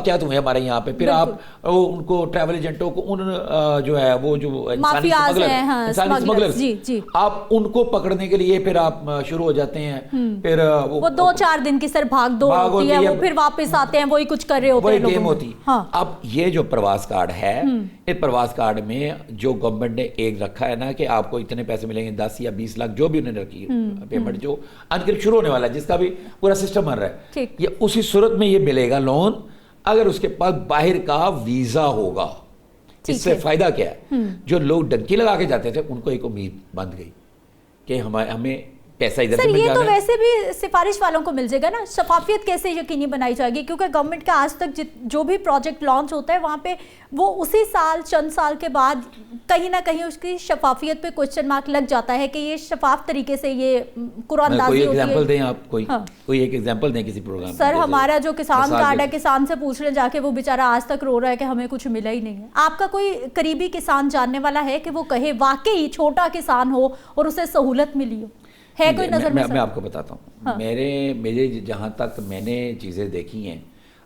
واقعات ہوئے ہمارے یہاں پہ. پھر آپ ان کو ٹریول ایجنٹوں کو ان جو ہے وہ جو انسانی اسمگلر آپ ان کو پکڑنے کے لیے پھر آپ شروع ہو جاتے ہیں. پھر وہ 2-4 دن کی سر بھاگ دوڑ ہوتی ہے, وہ پھر واپس آتے ہیں وہی کچھ کر رہے ہوتے ہیں, وہی گیم ہوتی. اب یہ جو پرواز کارڈ ہے, اس پرواز کارڈ میں جو گورنمنٹ نے ایک رکھا ہے نا کہ آپ کو اتنے پیسے ملیں گے, 10 یا 20 لاکھ جو بھی انہوں نے رکھی پیمنٹ جو انقریب شروع ہونے والا ہے, جس کا بھی پورا سسٹم بن رہا ہے, یہ اسی صورت میں یہ ملے گا لون اگر اس کے پاس باہر کا ویزا ہوگا. اس سے فائدہ کیا ہے, جو لوگ ڈنکی لگا کے جاتے تھے ان کو ایک امید بند گئی کہ ہمیں پیسہ ادھر سے مل جانا ہے. یہ تو ویسے بھی سفارش والوں کو مل جائے گا نا. شفافیت کیسے یقینی بنائی جائے گی, کیونکہ گورنمنٹ کا آج تک جو بھی پروجیکٹ لانچ ہوتا ہے وہاں پہ وہ اسی سال چند سال کے بعد کہیں نہ کہیں اس کی شفافیت پہ کوشچن مارک لگ جاتا ہے کہ یہ شفاف طریقے سے یہ قرآن اندازی ہوتی ہے. ایگزامپل دیں آپ, کوئی ایک ایگزامپل دیں کسی پروگرام. سر ہمارا جو کسان کارڈ ہے, کسان سے پوچھ لیں جا کے, وہ بیچارہ آج تک رو رہا ہے کہ ہمیں کچھ ملا ہی نہیں ہے. آپ کا کوئی قریبی کسان جاننے والا ہے کہ وہ کہے واقعی چھوٹا کسان ہو اور اسے سہولت ملی ہو, ہے کوئی نظر میں؟ میں آپ کو بتاتا ہوں, میرے جہاں تک میں نے چیزیں دیکھی ہیں,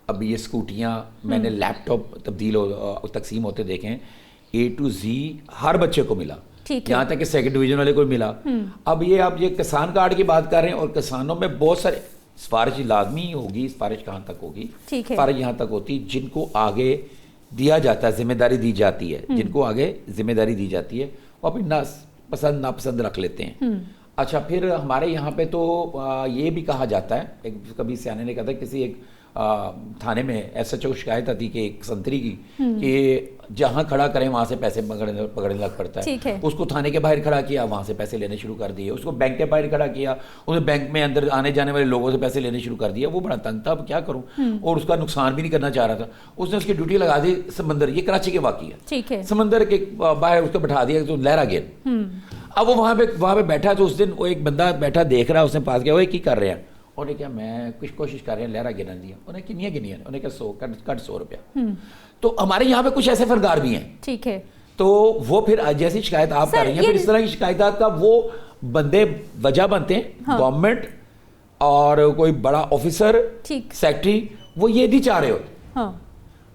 اب یہ اسکوٹیاں میں نے لیپ ٹاپ تبدیل تقسیم ہوتے دیکھے ہیں, A to Z ہر بچے کو ملا, یہاں تک کہ 2nd ڈویژن والے کو ملا. اب یہ آپ یہ کسان کارڈ کی بات کر رہے ہیں, اور کسانوں میں بہت سارے سفارش لازمی ہوگی. سفارش کہاں تک ہوگی؟ سفارش یہاں تک ہوتی جن کو آگے دیا جاتا ہے, ذمہ داری دی جاتی ہے, جن کو آگے ذمہ داری دی جاتی ہے وہ اپنی پسند ناپسند رکھ لیتے ہیں. اچھا, پھر ہمارے یہاں پہ تو یہ بھی کہا جاتا ہے, کبھی سیانے نے کہا تھا کسی ایک تھانے میں SHO کو شکایت آتی کہ ایک سنتری کی کہ جہاں کھڑا کریں وہاں سے پیسے پکڑنے لگ پڑتا ہے. اس کو تھانے کے باہر کھڑا کیا, وہاں سے پیسے لینے شروع کر دیے. اس کو بینک کے باہر کھڑا کیا, اس نے بینک میں اندر آنے جانے والے لوگوں سے پیسے لینے شروع کر دیا. وہ بڑا تنگ تھا, اب کیا کروں, اور اس کا نقصان بھی نہیں کرنا چاہ رہا تھا. اس نے اس کی ڈیوٹی لگا دی سمندر, یہ کراچی کے واقعہ ہے, سمندر کے باہر اس کو بٹھا دیا تو لہرا گیر. اب وہ وہاں پہ بیٹھا, تو اس دن وہ ایک بندہ بیٹھا دیکھ رہا, اس نے پاس گیا, وہ کی کر رہے ہیں, انہیں کیا میں کچھ کوشش کر رہے ہیں لہرا گرنے دیا. انہیں کنیا انہیں کیا 100 روپیہ. تو ہمارے یہاں پہ کچھ ایسے فنکار بھی ہیں, ٹھیک ہے, تو وہ پھر جیسی شکایت آپ کر رہی ہیں, پھر اس طرح کی شکایات کا وہ بندے وجہ بنتے ہیں, گورنمنٹ اور کوئی بڑا آفیسر سیکٹری, وہ یہ نہیں چاہ رہے ہوتے.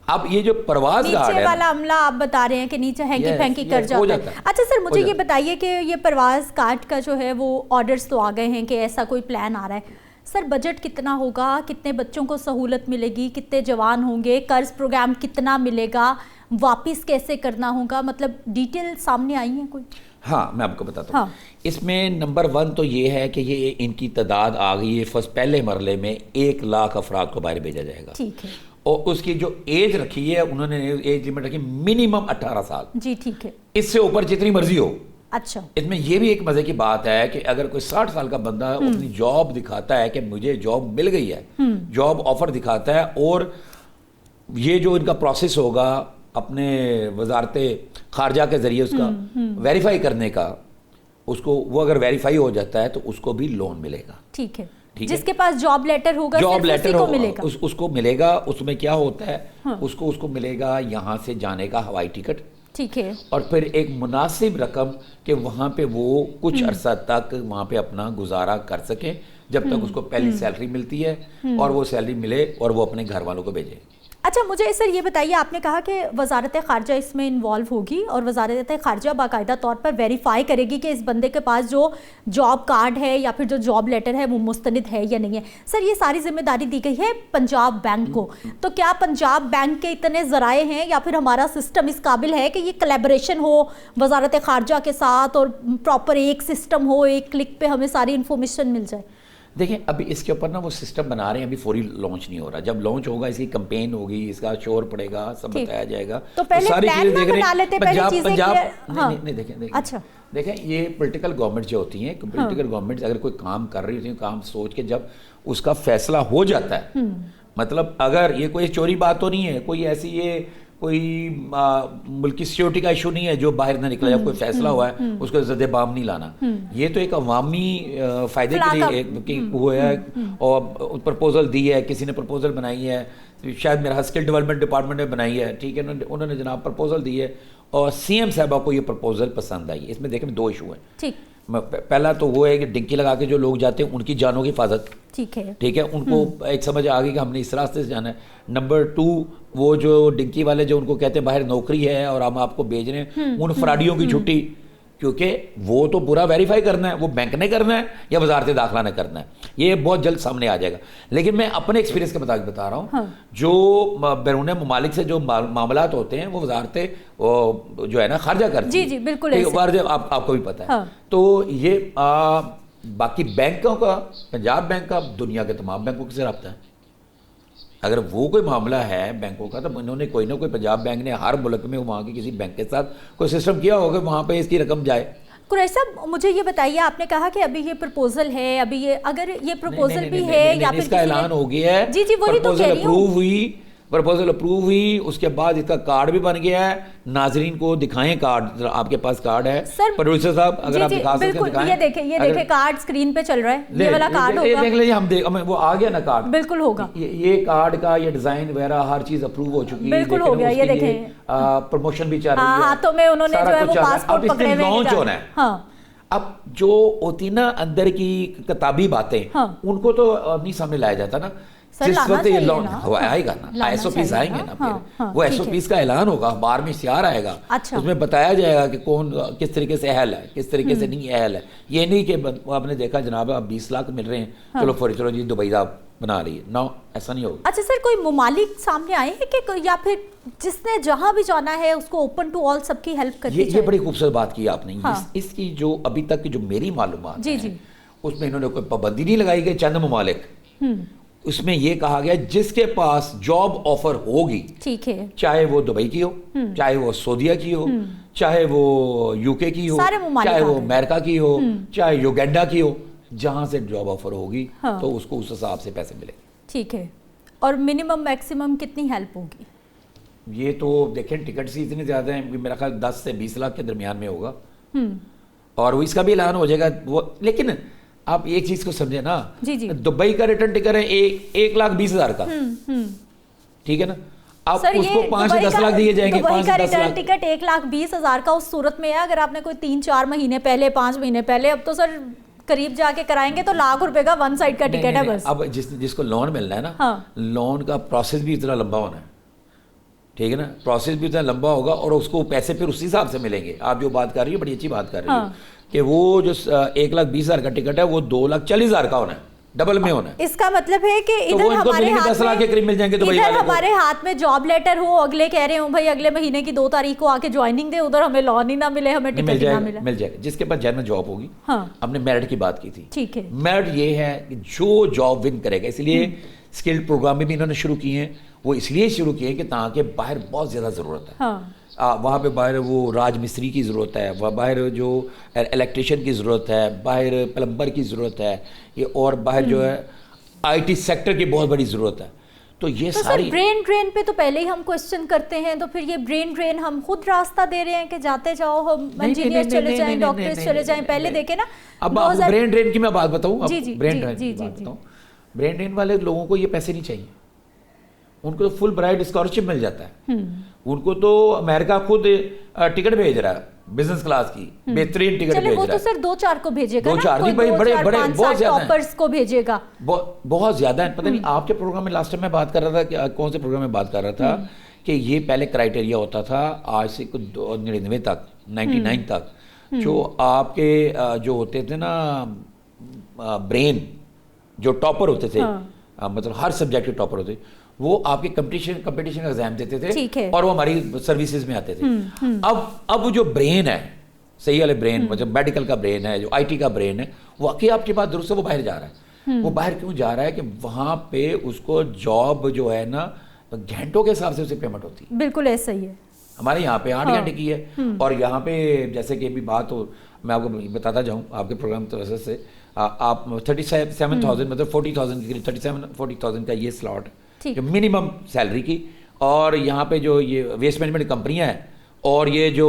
اب یہ جو پرواز کارڈ ہے والا عملہ آپ بتا رہے ہیں کہ نیچے ہینکی پھینکی کر جاتا ہے. اچھا سر, مجھے یہ بتائیے کہ یہ پرواز کارڈ کا جو ہے وہ آرڈرز تو آ گئے ہیں کہ ایسا کوئی پلان آ رہا ہے. سر بجٹ کتنا ہوگا, کتنے بچوں کو سہولت ملے گی, کتنے جوان ہوں گے, قرض پروگرام کتنا ملے گا, واپس کیسے کرنا ہوگا, مطلب ڈیٹیل سامنے آئی ہیں کوئی؟ ہاں میں آپ کو بتاتا ہوں. اس میں نمبر 1 تو یہ ہے کہ یہ ان کی تعداد آ گئی ہے, پہلے مرحلے میں 1 لاکھ افراد کو باہر بھیجا جائے گا. ٹھیک ہے, اور اس کی جو ایج رکھی ہے انہوں نے ایج لمٹ رکھی منیمم 18 سال. جی ٹھیک ہے, اس سے اوپر جتنی مرضی ہو. اچھا, اس میں یہ بھی ایک مزے کی بات ہے کہ اگر کوئی 60 سال کا بندہ اپنی جاب دکھاتا ہے کہ مجھے جاب مل گئی ہے, جاب آفر دکھاتا ہے, اور یہ جو ان کا پروسیس ہوگا اپنے وزارت خارجہ کے ذریعے اس کا ویریفائی کرنے کا, اس کو وہ اگر ویریفائی ہو جاتا ہے تو اس کو بھی لون ملے گا. ٹھیک ہے, جس کے پاس جاب لیٹر ہوگا اس کو ملے گا. اس میں کیا ہوتا ہے, اس کو ملے گا یہاں سے جانے کا ہوائی ٹکٹ, ٹھیک ہے, اور پھر ایک مناسب رقم کہ وہاں پہ وہ کچھ عرصہ تک وہاں پہ اپنا گزارا کر سکے, جب تک اس کو پہلی سیلری ملتی ہے, اور وہ سیلری ملے اور وہ اپنے گھر والوں کو بھیجے. اچھا مجھے سر یہ بتائیے, آپ نے کہا کہ وزارت خارجہ اس میں انوالو ہوگی اور وزارت خارجہ باقاعدہ طور پر ویریفائی کرے گی کہ اس بندے کے پاس جو جاب کارڈ ہے یا پھر جو جاب لیٹر ہے وہ مستند ہے یا نہیں ہے. سر یہ ساری ذمہ داری دی گئی ہے پنجاب بینک کو, تو کیا پنجاب بینک کے اتنے ذرائع ہیں یا پھر ہمارا سسٹم اس قابل ہے کہ یہ کلیبریشن ہو وزارت خارجہ کے ساتھ اور پراپر ایک سسٹم ہو, ایک کلک پہ ہمیں ساری انفارمیشن مل جائے؟ دیکھیں ابھی اس کے اوپر نا وہ سسٹم بنا رہے ہیں, ابھی فوری لانچ نہیں ہو رہا. جب لانچ ہوگا اس کی کمپین ہوگی, اس کا شور پڑے گا, سب بتایا جائے گا, تو ساری چیزیں دیکھ رہے ہیں. پنجاب دیکھیں یہ پولیٹیکل گورنمنٹ جو ہوتی ہیں, پولیٹیکل گورنمنٹ اگر کوئی کام کر رہی ہوتی ہیں, کام سوچ کے جب اس کا فیصلہ ہو جاتا ہے, مطلب اگر یہ کوئی چوری بات تو نہیں ہے, کوئی ایسی یہ کوئی ملکی سیکورٹی کا ایشو نہیں ہے جو باہر نہ نکلا, جب کوئی فیصلہ ہوا ہے اس کو زد بام نہیں لانا. یہ تو ایک عوامی فائدے کے لیے ہوا ہے, اور پرپوزل دی ہے, کسی نے پرپوزل بنائی ہے, شاید میرا اسکل ڈیولپمنٹ ڈپارٹمنٹ نے بنائی ہے, ٹھیک ہے, انہوں نے جناب پرپوزل دی ہے, اور سی ایم صاحبہ کو یہ پرپوزل پسند آئی. اس میں دیکھیں 2 ایشو ہیں. پہلا تو وہ ہے کہ ڈنکی لگا کے جو لوگ جاتے ہیں ان کی جانوں کی حفاظت, ٹھیک ہے, ان کو ایک سمجھ آ گئی کہ ہم نے اس راستے سے جانا ہے. نمبر 2, وہ جو ڈنکی والے جو ان کو کہتے ہیں باہر نوکری ہے اور ہم آپ کو بھیج رہے ہیں, ان فراڈیوں کی چھٹی, کیونکہ وہ تو پورا ویریفائی کرنا ہے, وہ بینک نے کرنا ہے یا وزارت داخلہ نے کرنا ہے, یہ بہت جلد سامنے آ جائے گا. لیکن میں اپنے ایکسپیرینس کے مطابق بتا رہا ہوں, جو بیرون ممالک سے جو معاملات ہوتے ہیں وہ وزارت جو ہے نا خارجہ کرتی ہے. جی بالکل, آپ کو بھی پتہ ہے. تو یہ باقی بینکوں کا, پنجاب بینک کا دنیا کے تمام بینکوں سے رابطہ ہے. اگر وہ کوئی معاملہ ہے بینکوں کا تو انہوں نے کوئی نہ کوئی, پنجاب بینک نے ہر ملک میں وہاں کی کسی بینک کے ساتھ کوئی سسٹم کیا ہوگا وہاں پہ اس کی رقم جائے. قریش صاحب مجھے یہ بتائیے, آپ نے کہا کہ ابھی یہ پرپوزل ہے, ابھی یہ اگر یہ پرپوزل بھی ہے یا پھر اس کا اعلان ہو گیا ہے, جی وہی تو کہہ رہی ہوں, پرپوزل اپروو ہوئی, اس کے بعد اس کا کارڈ بھی بن گیا ہے. ناظرین کو دکھائیں کارڈ, آپ کے پاس کارڈ ہے پروڈیوسر صاحب, اگر آپ دکھا سکتے ہیں دکھائیں. یہ دیکھیں کارڈ اسکرین پہ چل رہا ہے, یہ والا کارڈ ہوگا, دیکھ لیجیے, ہم وہ آ گیا نا کارڈ, بالکل ہوگا. یہ کارڈ کا یہ ڈیزائن وغیرہ ہر چیز اپروو ہو چکی ہے, بالکل ہو گیا. یہ دیکھیں پروموشن بھی چل رہی ہے, ہاتھوں میں انہوں نے جو ہے وہ پاسپورٹ پکڑے ہوئے لانچ ہونا ہے. اب جو ہوتی نا اندر کی کتابی باتیں, ان کو تو نہیں سامنے لایا جاتا نا. جس وقت یہ آئے گا نا, ایس او پیز آئیں گے نا, پھر وہ ایس او پیز کا اعلان ہوگا, اخبار میں اشتہار آئے گا, اس میں بتایا جائے گا کہ کون کس طریقے سے اہل ہے, کس طریقے سے نہیں اہل ہے. یہ نہیں کہ آپ نے دیکھا جناب آپ 20 لاکھ مل رہے ہیں, چلو فوری چلو جی دبئی آپ بنا رہی ہے, نو ایسا نہیں ہوگا. اچھا سر, کوئی ممالک سامنے آئے ہیں کہ یا پھر جس نے جہاں بھی جانا ہے اس کو اوپن ٹو آل سب کی ہیلپ کرنی چاہیے؟ یہ بڑی خوبصورت بات کی آپ نے. اس کی جو ابھی تک جو میری معلومات ہیں اس میں انہوں نے کوئی پابندی نہیں لگائی گئی. چند ممالک, اس میں یہ کہا گیا جس کے پاس جاب آفر ہوگی, ٹھیک ہے, چاہے وہ دبئی کی ہو, چاہے وہ سعودیہ کی ہو, چاہے وہ یو کے کی ہو, چاہے وہ امریکہ کی ہو, چاہے یوگینڈا کی ہو, جہاں سے جاب آفر ہوگی تو اس کو اس حساب سے پیسے ملے. ٹھیک ہے. اور منیمم میکسیمم کتنی ہیلپ ہوگی؟ یہ تو دیکھیں ٹکٹس ہی اتنے زیادہ ہیں, میرا خیال 10 سے 20 لاکھ کے درمیان میں ہوگا, اور وہ اس کا بھی اعلان ہو جائے گا. وہ لیکن آپ ایک چیز کو سمجھے نا, دبئی کا ریٹرن ٹکٹ ہے 1,20,000 کا, ٹھیک ہے نا, اب اس کو 5 سے 10 لاکھ دیے جائیں گے. دبئی کا ریٹرن ٹکٹ 1,20,000 کا اس صورت میں ہے اگر آپ نے کوئی 3-4 مہینے پہلے, 5 مہینے پہلے, اب تو سر قریب جا کے کرائیں گے تو ₹1,00,000 کا ون سائڈ کا ٹکٹ ہے بس. اب جس کو لون ملنا ہے نا, لون کا پروسیس بھی اتنا لمبا ہونا ہے, ٹھیک ہے نا, پروسیس بھی اتنا لمبا ہوگا, اور اس کو پیسے پھر اسی حساب سے ملیں گے. آپ جو بات کر رہی ہیں بڑی اچھی بات کر رہی ہیں کہ وہ جو 1,20,000 کا ٹکٹ ہے وہ 2,40,000 کا ہونا ہے, ڈبل میں ہونا ہے. اس کا مطلب ہے کہ ادھر ہمارے ہاتھ میں جاب لیٹر ہو, اگلے کہہ رہے ہوں بھائی اگلے مہینے کی 2 تاریخ کو آ کے جوائننگ دے, ادھر ہمیں لون ہی نہ ملے, ہمیں ٹکٹ ہی نہ ملے. مل جائے گا جس کے پاس جنرل جاب ہوگی. ہم نے میرٹ کی بات کی تھی, ٹھیک ہے, میرٹ یہ ہے کہ جو جاب ون کرے گا, اس لیے اسکل پروگرام بھی انہوں نے شروع کیے ہیں. وہ اس لیے شروع کیے کہ تاکہ باہر بہت زیادہ ضرورت ہے, وہاں پہ باہر وہ راج مستری کی ضرورت ہے, وہاں باہر جو الیکٹریشین کی ضرورت ہے, باہر پلمبر کی ضرورت ہے, یہ اور باہر جو ہے آئی ٹی سیکٹر کی بہت بڑی ضرورت ہے. تو یہ ساری برین ڈرین پہ تو پہلے ہی ہم کوشچن کرتے ہیں, تو پھر یہ برین ڈرین ہم خود راستہ دے رہے ہیں کہ جاتے جاؤ, ہم انجینئر چلے جائیں, ڈاکٹرز چلے جائیں. پہلے دیکھیں نا, اب برین ڈرین کی میں بات بتاؤں, برین ڈرین کی بات بتاؤں, برین ڈرین والے لوگوں کو یہ پیسے نہیں چاہیے, ان کو تو فل برائٹ اسکالرشپ مل جاتا ہے. ان کو تو امریکہ خود ٹکٹ بھیج رہا ہے, بزنس کلاس کی بہترین ٹکٹ بھیج رہا ہے. وہ تو سر 2-4 کو بھیجے گا, 2-4 بڑے بہت زیادہ ہیں, ٹاپرز کو بھیجے گا, بہت زیادہ ہیں. پتہ نہیں آپ کے پروگرام میں لاسٹ ٹائم میں بات کر رہا تھا کہ کون سے پروگرام میں بات کر رہا تھا کہ یہ پہلے کرائٹیریا ہوتا تھا, آج سے 99 تک 99 تک, جو آپ کے جو ہوتے تھے نا برین, جو ٹاپر ہوتے تھے, مطلب ہر سبجیکٹ کے ٹاپر ہوتے, وہ آپ کے کمپٹیشن کا ایگزام دیتے تھے اور وہ ہماری سروسز میں آتے تھے. اب جو برین ہے, صحیح والے برین, مطلب میڈیکل کا برین ہے, جو آئی ٹی کا برین ہے, واقعی آپ کی بات درست ہے, وہ باہر جا رہا ہے. وہ باہر کیوں جا رہا ہے کہ وہاں پہ اس کو جاب جو ہے نا گھنٹوں کے حساب سے اسے پیمنٹ ہوتی ہے. بالکل ایسا ہی ہے. ہمارے یہاں پہ 8 گھنٹے کی ہے, اور یہاں پہ جیسے کہ ابھی بات ہو, میں آپ کو بتاتا جاؤں آپ کے پروگرام کی وجہ سے, آپ 37,000 مطلب 40,000 کی 37-40,000 کا یہ سلاٹ ہے منیمم سیلری کی. اور یہاں پہ جو یہ ویسٹ مینجمنٹ کمپنیاں ہیں اور یہ جو